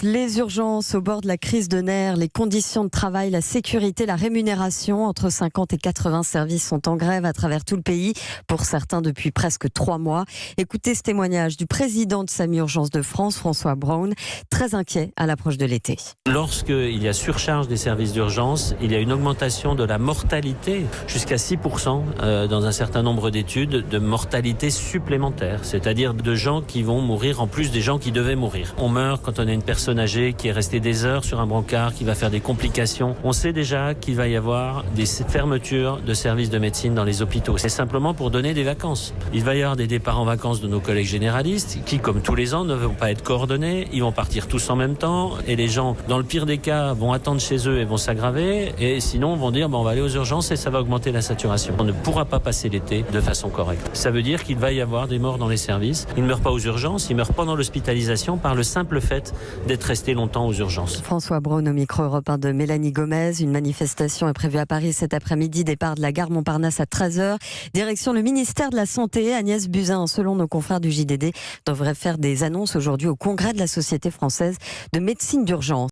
Les urgences au bord de la crise de nerfs, les conditions de travail, la sécurité, la rémunération. Entre 50 et 80 services sont en grève à travers tout le pays, pour certains depuis presque 3 mois. Écoutez ce témoignage du président de SAMU Urgences de France, François Braun, très inquiet à l'approche de l'été. Lorsqu'il y a surcharge des services d'urgence, il y a une augmentation de la mortalité, jusqu'à 6% dans un certain nombre d'études, de mortalité supplémentaire, c'est-à-dire de gens qui vont mourir en plus des gens qui devaient mourir. On meurt quand on a une personne âgée qui est restée des heures sur un brancard, qui va faire des complications. On sait déjà qu'il va y avoir des fermetures de services de médecine dans les hôpitaux. C'est simplement pour donner des vacances. Il va y avoir des départs en vacances de nos collègues généralistes qui, comme tous les ans, ne vont pas être coordonnés. Ils vont partir tous en même temps et les gens, dans le pire des cas, vont attendre chez eux et vont s'aggraver. Et sinon, vont dire on va aller aux urgences et ça va augmenter la saturation. On ne pourra pas passer l'été de façon correcte. Ça veut dire qu'il va y avoir des morts dans les services. Ils ne meurent pas aux urgences, ils meurent pendant l'hospitalisation par le simple fait d'être restés longtemps aux urgences. François Braun au micro Europe 1 de Mélanie Gomez. Une manifestation est prévue à Paris cet après-midi, départ de la gare Montparnasse à 13h. Direction le ministère de la Santé. Agnès Buzyn, selon nos confrères du JDD, devrait faire des annonces aujourd'hui au congrès de la Société française de médecine d'urgence.